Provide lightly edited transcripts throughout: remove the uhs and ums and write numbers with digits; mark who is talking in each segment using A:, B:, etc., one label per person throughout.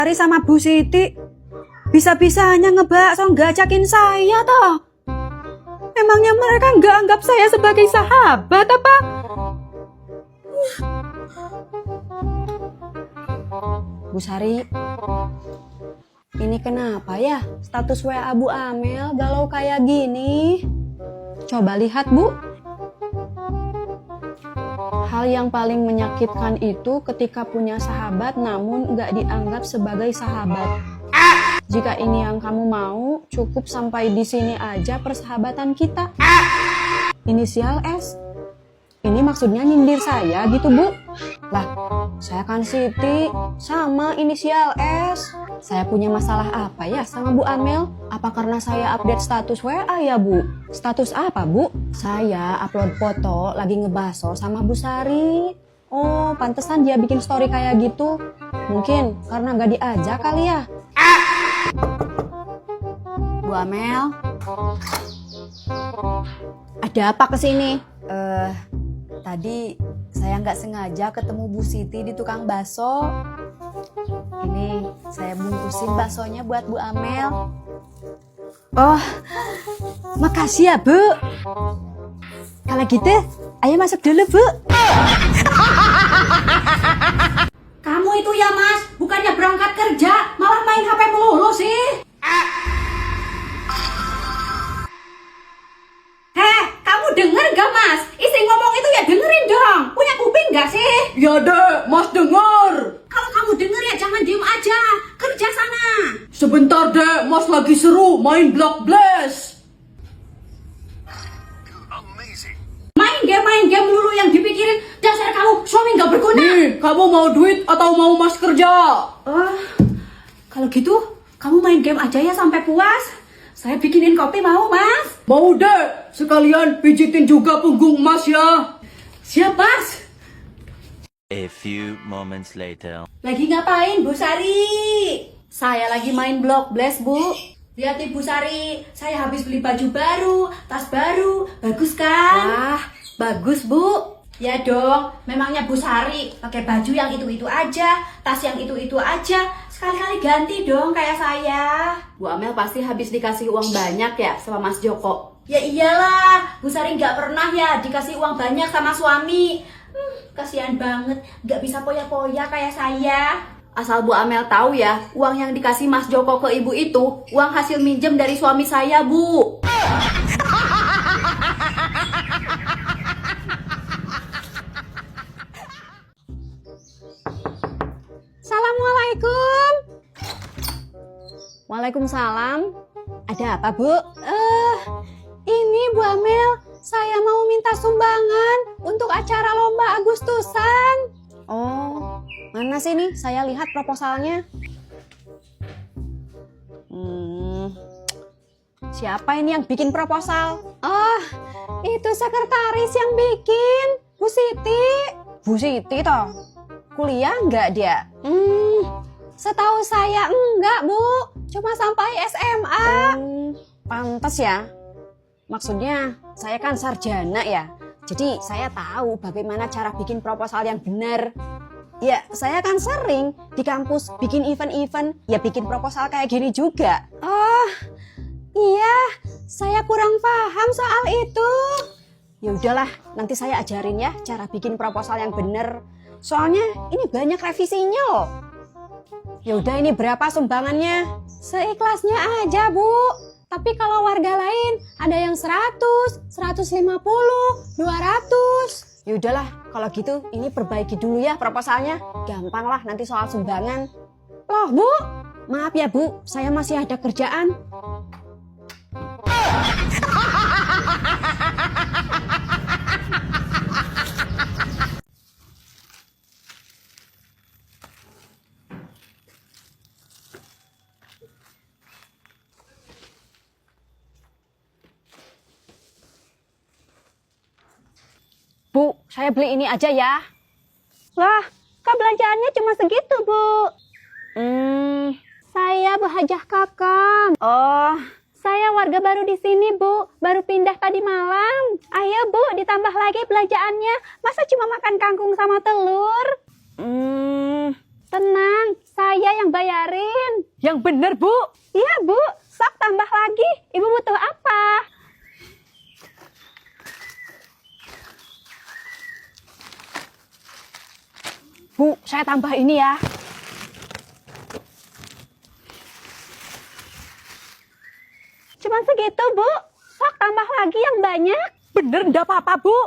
A: Hari sama Bu Siti bisa-bisanya ngebakso nggak ajakin saya toh. Emangnya mereka nggak anggap saya sebagai sahabat apa? Bu Sari, ini kenapa ya status WA Bu Amel galau kayak gini? Coba lihat Bu. Hal yang paling menyakitkan itu ketika punya sahabat namun nggak dianggap sebagai sahabat. Jika ini yang kamu mau, cukup sampai di sini aja persahabatan kita. Inisial S. Ini maksudnya nyindir saya gitu Bu? Lah, saya kan Siti, sama inisial S. Saya punya masalah apa ya sama Bu Amel? Apa karena saya update status WA ya Bu? Status apa Bu? Saya upload foto lagi ngebaso sama Bu Sari. Oh, pantesan dia bikin story kayak gitu. Mungkin karena gak diajak kali ya. Bu Amel, ada apa kesini? Tadi saya nggak sengaja ketemu Bu Siti di tukang bakso. Ini saya bungkusin baksonya buat Bu Amel. Oh, makasih ya Bu. Kalau gitu, ayo masuk dulu Bu.
B: Kamu itu ya Mas, bukannya berangkat kerja, malah main HP melulu sih. Kamu denger gak Mas? Istri ngomong itu ya dengerin dong. Punya kuping gak sih?
C: Ya dek, Mas denger.
B: Kalau kamu denger ya jangan diem aja. Kerja sana.
C: Sebentar dek, Mas lagi seru main Block Blast.
B: Main game dulu yang dipikirin. Dasar kamu suami gak berguna.
C: Nih, kamu mau duit atau mau Mas kerja?
B: Kalau gitu kamu main game aja ya sampai puas. Saya bikinin kopi mau Mas?
C: Mau dek, sekalian pijitin juga punggung Mas ya.
B: Siap Mas.
D: A few moments later.
B: Lagi ngapain Bu Sari? Saya lagi main Block Blast Bu. Lihat nih Bu Sari, saya habis beli baju baru, tas baru, bagus kan?
A: Wah, bagus Bu.
B: Ya dong, memangnya Bu Sari pakai baju yang itu-itu aja, tas yang itu-itu aja. Sekali-kali ganti dong kayak saya.
A: Bu Amel pasti habis dikasih uang banyak ya sama Mas Joko.
B: Ya iyalah, Bu Sari nggak pernah ya dikasih uang banyak sama suami. Kasihan banget, nggak bisa poya-poya kayak saya.
A: Asal Bu Amel tahu ya, uang yang dikasih Mas Joko ke ibu itu uang hasil minjem dari suami saya Bu. Assalamualaikum. Waalaikumsalam. Ada apa Bu? Ini Bu Amel, saya mau minta sumbangan untuk acara lomba Agustusan. Oh, mana sih nih? Saya lihat proposalnya. Siapa ini yang bikin proposal? Oh, itu sekretaris yang bikin, Bu Siti. Bu Siti toh? Kuliah enggak dia? Setahu saya enggak Bu, cuma sampai SMA. Pantes ya. Maksudnya saya kan sarjana ya. Jadi saya tahu bagaimana cara bikin proposal yang benar. Ya, saya kan sering di kampus bikin event-event, ya bikin proposal kayak gini juga. Oh, iya, saya kurang paham soal itu. Ya udahlah, nanti saya ajarin ya cara bikin proposal yang benar. Soalnya ini banyak revisinya loh. Ya udah, ini berapa sumbangannya? Seikhlasnya aja, Bu. Tapi kalau warga lain ada yang 100, 150, 200. Ya udahlah, kalau gitu ini perbaiki dulu ya proposalnya. Gampang lah nanti soal sumbangan. Loh, Bu. Maaf ya, Bu. Saya masih ada kerjaan. Bu, saya beli ini aja ya. Wah, kok belanjaannya cuma segitu, Bu? Saya Bu Hajah Kakam. Oh, saya warga baru di sini, Bu. Baru pindah tadi malam. Ayo, Bu, ditambah lagi belanjaannya. Masa cuma makan kangkung sama telur? Tenang, Saya yang bayarin.
C: Yang bener, Bu.
A: Iya, Bu. Sok tambah lagi. Ibu butuh apa? Bu, saya tambah ini ya. Cuman segitu, Bu. Sok tambah lagi yang banyak.
C: Bener, ndak apa-apa, Bu.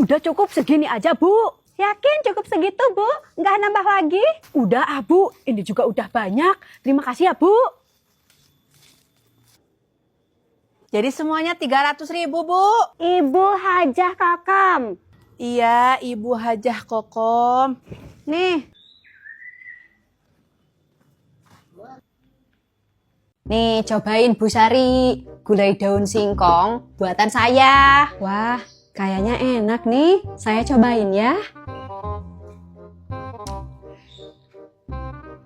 C: Udah cukup segini aja, Bu.
A: Yakin cukup segitu, Bu? Nggak nambah lagi?
C: Udah, Bu. Ini juga udah banyak. Terima kasih ya, Bu.
E: Jadi semuanya 300.000, Bu.
A: Ibu Hajah Kakam.
E: Iya, Ibu Hajah Kokom.
A: Nih. Nih, cobain Bu Sari. Gulai daun singkong buatan saya. Wah, kayaknya enak nih. Saya cobain ya.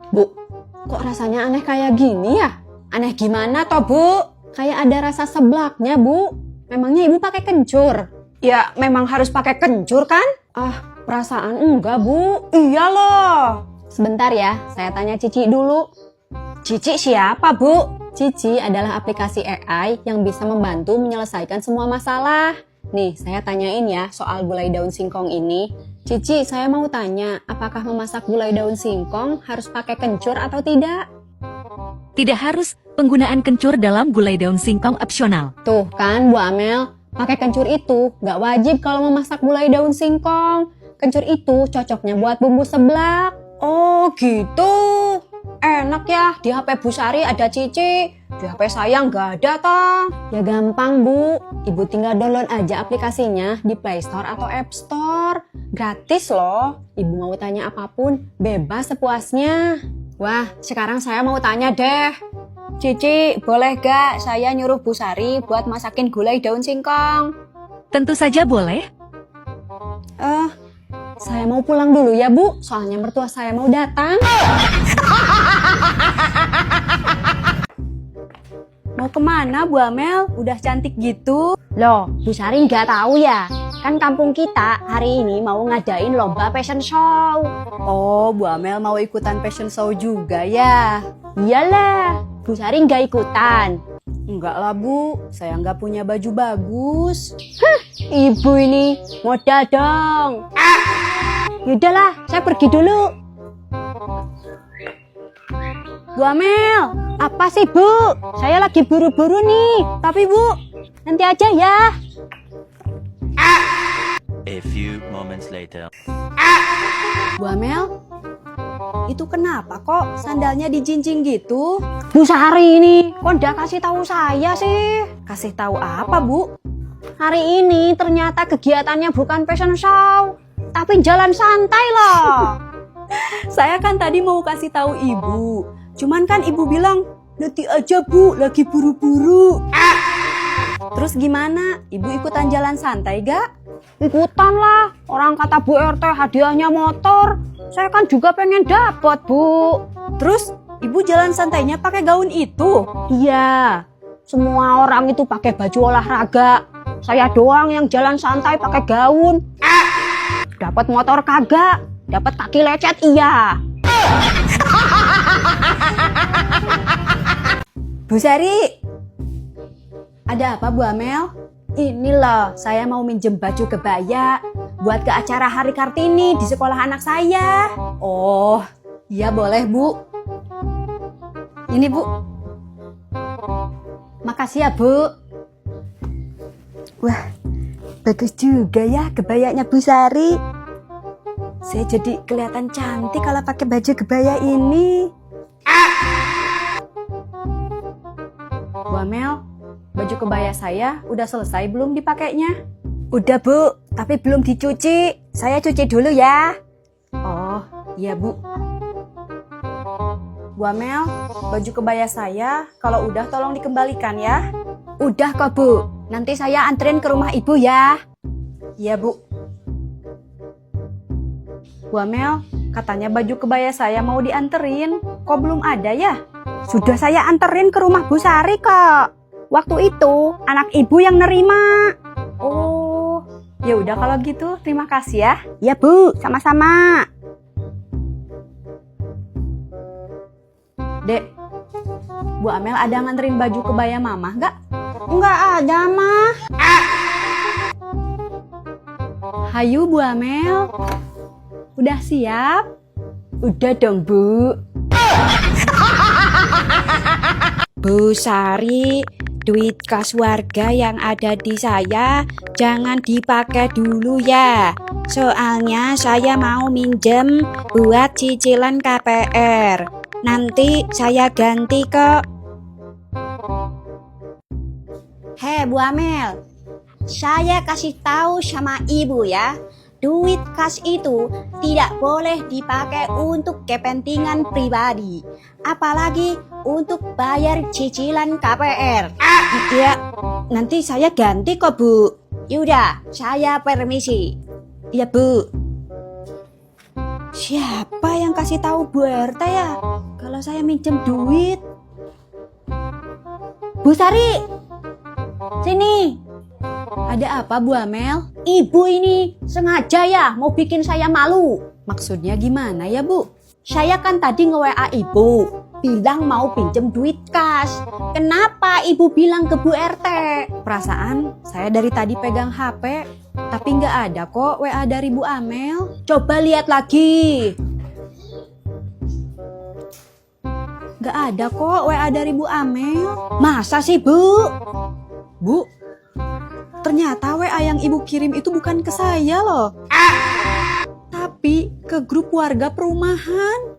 A: Bu, kok rasanya aneh kayak gini ya? Aneh gimana toh, Bu? Kayak ada rasa seblaknya, Bu. Memangnya Ibu pakai kencur? Ya, memang harus pakai kencur kan? Ah, perasaan enggak, Bu. Iya loh. Sebentar ya, saya tanya Cici dulu. Cici siapa, Bu? Cici adalah aplikasi AI yang bisa membantu menyelesaikan semua masalah. Nih, saya tanyain ya soal gulai daun singkong ini. Cici, saya mau tanya, apakah memasak gulai daun singkong harus pakai kencur atau tidak?
F: Tidak harus, penggunaan kencur dalam gulai daun singkong opsional.
A: Tuh kan, Bu Amel, pakai kencur itu nggak wajib kalau memasak gulai daun singkong. Kencur itu cocoknya buat bumbu seblak. Oh gitu. Enak ya, di HP Bu Sari ada Cici, di HP saya nggak ada toh. Ya gampang, Bu. Ibu tinggal download aja aplikasinya di Play Store atau App Store. Gratis loh. Ibu mau tanya apapun, bebas sepuasnya. Wah, sekarang saya mau tanya deh. Cici, boleh gak saya nyuruh Bu Sari buat masakin gulai daun singkong?
F: Tentu saja boleh.
A: Saya mau pulang dulu ya, Bu. Soalnya mertua saya mau datang.
B: Mau kemana, Bu Amel? Udah cantik gitu.
A: Loh, Bu Sari nggak tahu ya? Kan kampung kita hari ini mau ngadain lomba fashion show.
B: Oh, Bu Amel mau ikutan fashion show juga ya?
A: Iyalah, Bu Sari nggak ikutan.
B: Enggak lah, Bu. Saya nggak punya baju bagus.
A: Ibu ini modal dong. Yaudahlah, saya pergi dulu. Bu Amel, apa sih, Bu? Saya lagi buru-buru nih. Tapi, Bu, nanti aja ya.
D: A few moments later.
B: Bu Amel, itu kenapa kok sandalnya dijinjing gitu?
A: Bu Sari ini, kok nggak kasih tahu saya sih?
B: Kasih tahu apa, Bu?
A: Hari ini ternyata kegiatannya bukan fashion show, tapi jalan santai loh.
B: Saya kan tadi mau kasih tahu Ibu. Cuman kan Ibu bilang, nanti aja, Bu, lagi buru-buru. Terus gimana? Ibu ikutan jalan santai gak?
A: Ikutan lah, orang kata Bu RT hadiahnya motor. Saya kan juga pengen dapat, Bu.
B: Terus Ibu jalan santainya pakai gaun itu?
A: Iya, semua orang itu pakai baju olahraga. Saya doang yang jalan santai pakai gaun. Dapat motor kagak, dapat kaki lecet iya.
B: Bu Sari, ada apa, Bu Amel? Ini loh, saya mau minjem baju kebaya buat ke acara Hari Kartini di sekolah anak saya. Oh, iya boleh, Bu. Ini, Bu.
A: Makasih ya, Bu.
B: Wah, bagus juga ya kebayanya Bu Sari. Saya jadi kelihatan cantik kalau pakai baju kebaya ini. Bu Amel, baju kebaya saya udah selesai belum dipakainya? Udah, Bu, tapi belum dicuci. Saya cuci dulu ya. Oh, iya, Bu. Bu Amel, baju kebaya saya kalau udah tolong dikembalikan ya. Udah kok, Bu. Nanti saya anterin ke rumah Ibu ya. Iya, Bu. Bu Amel, katanya baju kebaya saya mau dianterin. Kok belum ada ya? Sudah saya anterin ke rumah Bu Sari kok. Waktu itu anak ibu yang nerima.
E: Oh, ya udah kalau gitu terima kasih ya.
B: Ya Bu, sama-sama.
E: Dek, Bu Amel ada nganterin baju kebaya mama nggak?
B: Enggak ada mah.
E: Hayu Bu Amel. Udah siap?
B: Udah dong Bu. Bu Sari, duit kas warga yang ada di saya jangan dipakai dulu ya. Soalnya saya mau minjem buat cicilan KPR. Nanti saya ganti kok. Hei Bu Amel, saya kasih tahu sama ibu ya. Duit kas itu tidak boleh dipakai untuk kepentingan pribadi. Apalagi untuk bayar cicilan KPR. Ya, nanti saya ganti kok Bu. Yaudah, saya permisi. Ya Bu. Siapa yang kasih tahu Bu RT ya? Kalau saya minjem duit. Bu Sari, sini.
E: Ada apa Bu Amel?
B: Ibu ini sengaja ya mau bikin saya malu.
E: Maksudnya gimana ya Bu?
B: Saya kan tadi nge-WA ibu, bilang mau pinjem duit kas. Kenapa ibu bilang ke Bu RT?
E: Perasaan saya dari tadi pegang HP, tapi nggak ada kok WA dari Bu Amel.
B: Coba lihat lagi.
E: Nggak ada kok WA dari Bu Amel.
B: Masa sih Bu?
E: Bu, ternyata WA yang ibu kirim itu bukan ke saya loh. Tapi ke grup warga perumahan.